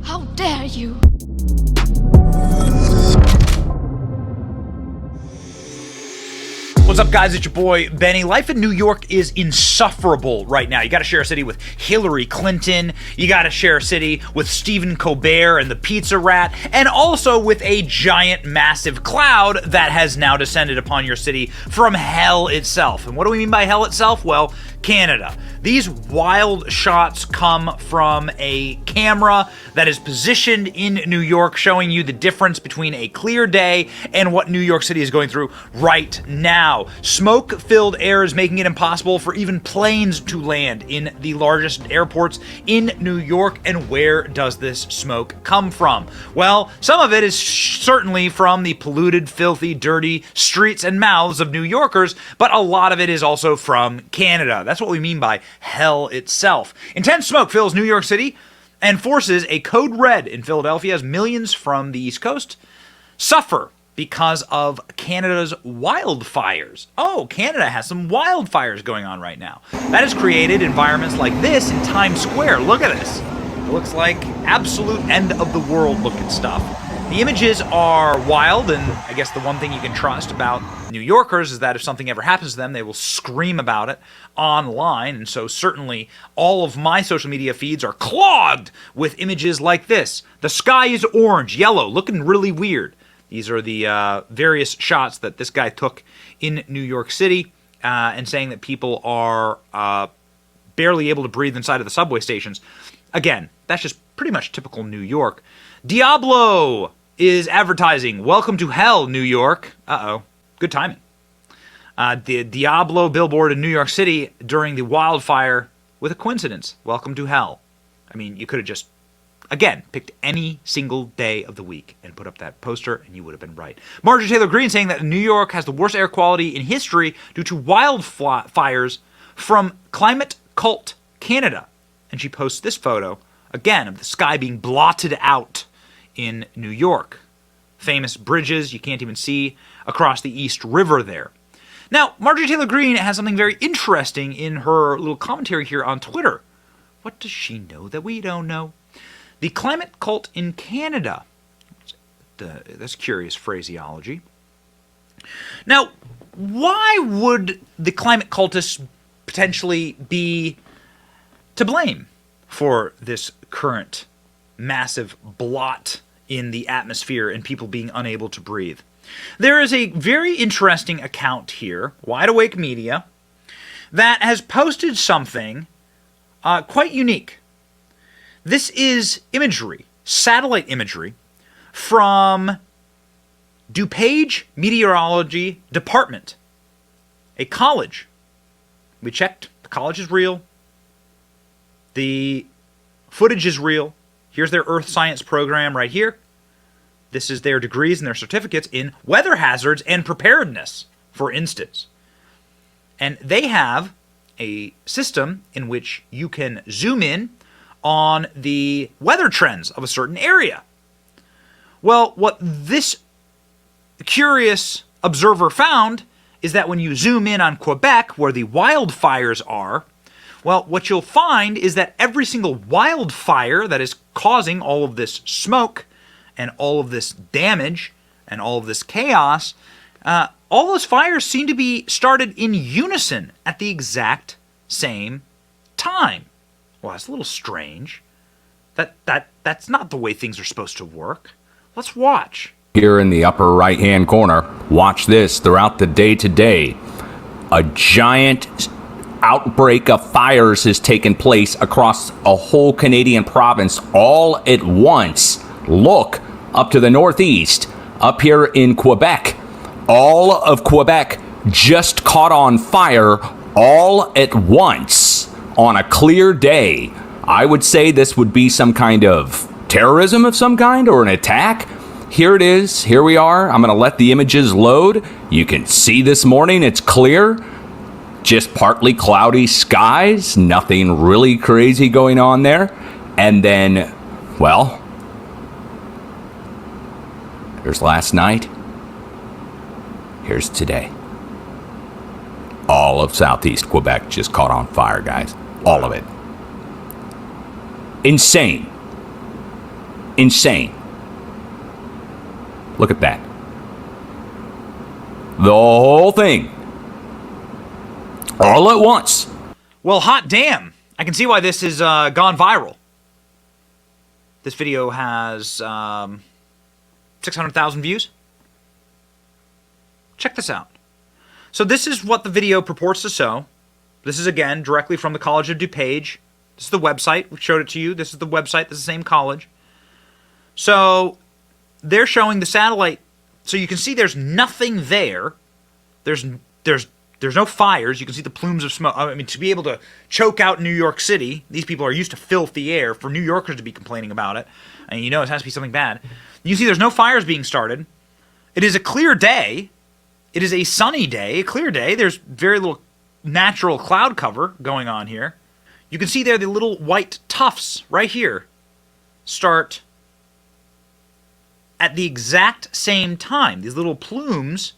How dare you? What's up, guys? It's your boy, Benny. Life in New York is insufferable right now. You gotta share a city with Hillary Clinton. You gotta share a city with Stephen Colbert and the Pizza Rat, and also with a giant, massive cloud that has now descended upon your city from hell itself. And what do we mean by hell itself? Well, Canada. These wild shots come from a camera that is positioned in New York, showing you the difference between a clear day and what New York City is going through right now. Smoke-filled air is making it impossible for even planes to land in the largest airports in New York. And where does this smoke come from? Well, some of it is certainly from the polluted, filthy, dirty streets and mouths of New Yorkers, but a lot of it is also from Canada. That's what we mean by hell itself. Intense smoke fills New York City and forces a code red in Philadelphia as millions from the East Coast suffer because of Canada's wildfires. Oh, Canada has some wildfires going on right now. That has created environments like this in Times Square. Look at this. It looks like absolute end of the world looking stuff. The images are wild, and I guess the one thing you can trust about New Yorkers is that if something ever happens to them, they will scream about it online. And so certainly all of my social media feeds are clogged with images like this. The sky is orange, yellow, looking really weird. These are the various shots that this guy took in New York City, and saying that people are barely able to breathe inside of the subway stations. Again, that's just pretty much typical New York. Diablo is advertising, "Welcome to hell, New York." Uh-oh. Good timing. The Diablo billboard in New York City during the wildfire with a coincidence. Welcome to hell. I mean, you could have just, again, picked any single day of the week and put up that poster, and you would have been right. Marjorie Taylor Greene saying that New York has the worst air quality in history due to wildfires from Climate Cult Canada. And she posts this photo, again, of the sky being blotted out in New York. Famous bridges you can't even see across the East River there. Now, Marjorie Taylor Greene has something very interesting in her little commentary here on Twitter. What does she know that we don't know? The climate cult in Canada. That's curious phraseology. Now, why would the climate cultists potentially be to blame for this current massive blot in the atmosphere and people being unable to breathe? There is a very interesting account here, Wide Awake Media, that has posted something quite unique. This is imagery, satellite imagery, from DuPage Meteorology Department, a college. We checked, the college is real. The footage is real. Here's their Earth Science program right here. This is their degrees and their certificates in weather hazards and preparedness, for instance. And they have a system in which you can zoom in on the weather trends of a certain area. Well, what this curious observer found is that when you zoom in on Quebec, where the wildfires are, well, what you'll find is that every single wildfire that is causing all of this smoke and all of this damage and all of this chaos, all those fires seem to be started in unison at the exact same time. Well, that's a little strange. That's not the way things are supposed to work. Let's watch. Here in the upper right-hand corner, watch this throughout the day today. A giant outbreak of fires has taken place across a whole Canadian province all at once. Look up to the northeast, up here in Quebec. All of Quebec just caught on fire all at once on a clear day. I would say this would be some kind of terrorism of some kind or an attack. Here it is. Here we are. I'm going to let the images load. You can see this morning. It's clear. Just partly cloudy skies. Nothing really crazy going on there. And then, well, there's last night. Here's today. All of southeast Quebec just caught on fire, guys. All of it. Insane. insane. Look at that. The whole thing. All at once. Well, hot damn. I can see why this has gone viral. This video has 600,000 views. Check this out. So this is what the video purports to show. This is, again, directly from the College of DuPage. This is the website. We showed it to you. This is the website. This is the same college. So they're showing the satellite. So you can see there's nothing there. There's no fires. You can see the plumes of smoke. I mean, to be able to choke out New York City, these people are used to filthy air. For New Yorkers to be complaining about it, and you know it has to be something bad. You see there's no fires being started. It is a clear day. It is a sunny day, a clear day. There's very little natural cloud cover going on here. You can see there the little white tufts right here start at the exact same time. These little plumes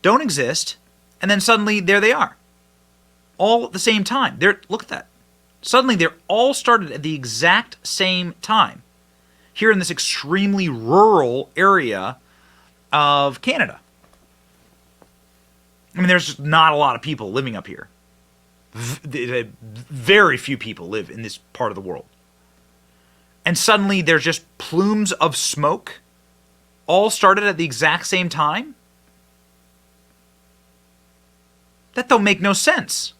don't exist, and then suddenly there they are. All at the same time. Look at that. Suddenly they're all started at the exact same time here in this extremely rural area of Canada. I mean, there's not a lot of people living up here. Very few people live in this part of the world. And suddenly there's just plumes of smoke all started at the exact same time? That don't make no sense.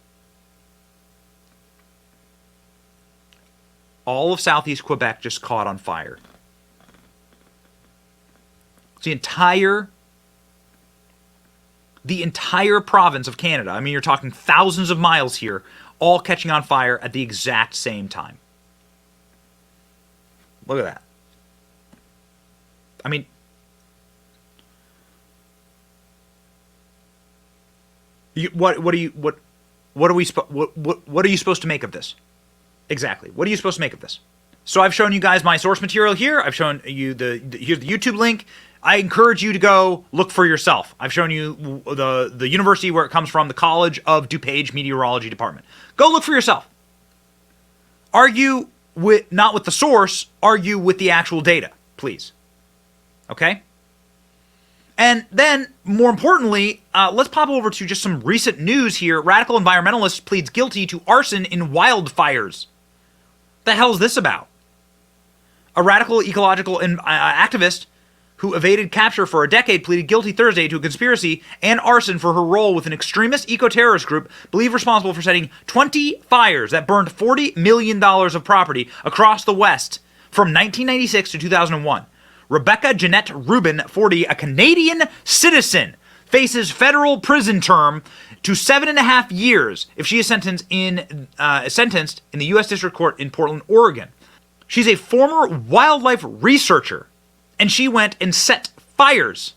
All of southeast Quebec just caught on fire. The entire province of Canada, I mean, you're talking thousands of miles here, all catching on fire at the exact same time. Look at that. I mean, what are you supposed to make of this? Exactly. What are you supposed to make of this? So I've shown you guys my source material here. I've shown you here's the YouTube link. I encourage you to go look for yourself. I've shown you the university where it comes from, the College of DuPage Meteorology Department. Go look for yourself. Argue not with the source, argue with the actual data, please. Okay? And then, more importantly, let's pop over to just some recent news here. Radical environmentalist pleads guilty to arson in wildfires. The hell is this about? A radical ecological activist who evaded capture for a decade pleaded guilty Thursday to a conspiracy and arson for her role with an extremist eco-terrorist group believed responsible for setting 20 fires that burned $40 million of property across the West from 1996 to 2001. Rebecca Jeanette Rubin, 40, a Canadian citizen, faces federal prison term to 7.5 years if she is sentenced in the U.S. District Court in Portland, Oregon. She's a former wildlife researcher, and she went and set fires.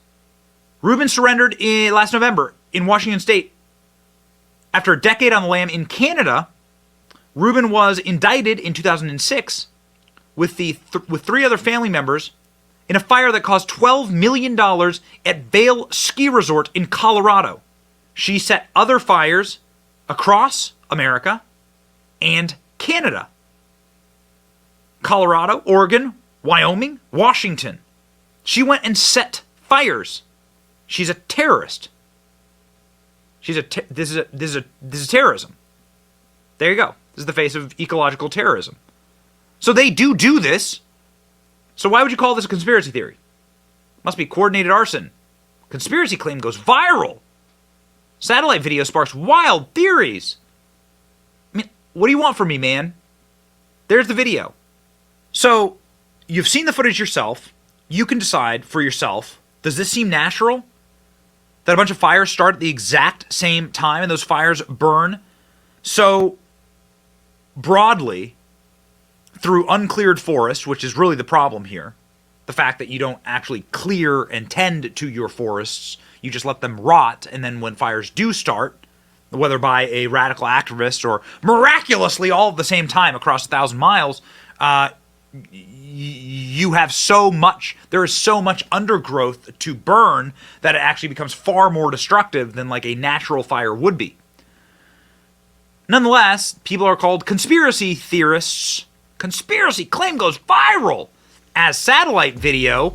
Rubin surrendered last November in Washington State. After a decade on the lam in Canada, Rubin was indicted in 2006 with three other family members in a fire that caused $12 million at Vail Ski Resort in Colorado. She set other fires across America and Canada. Colorado, Oregon, Wyoming, Washington. She went and set fires. She's a terrorist. This is terrorism. There you go. This is the face of ecological terrorism. So they do this. So why would you call this a conspiracy theory? Must be coordinated arson. Conspiracy claim goes viral. Satellite video sparks wild theories. I mean, what do you want from me, man? There's the video. So, you've seen the footage yourself. You can decide for yourself, does this seem natural? That a bunch of fires start at the exact same time and those fires burn so broadly through uncleared forest, which is really the problem here. The fact that you don't actually clear and tend to your forests, you just let them rot, and then when fires do start, whether by a radical activist or miraculously all at the same time across 1,000 miles, you have there is so much undergrowth to burn that it actually becomes far more destructive than like a natural fire would be. Nonetheless, people are called conspiracy theorists. Conspiracy claim goes viral. as satellite video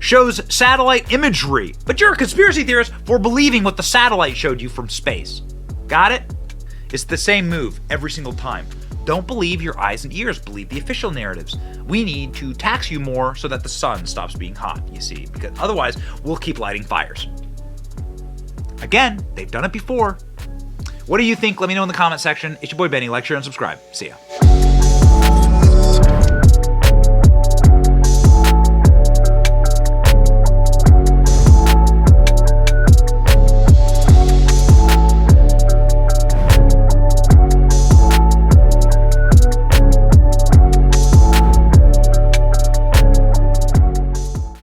shows satellite imagery. But you're a conspiracy theorist for believing what the satellite showed you from space. Got it? It's the same move every single time. Don't believe your eyes and ears, believe the official narratives. We need to tax you more so that the sun stops being hot, you see, because otherwise we'll keep lighting fires. Again, they've done it before. What do you think? Let me know in the comment section. It's your boy Benny. Like, share, and subscribe. See ya.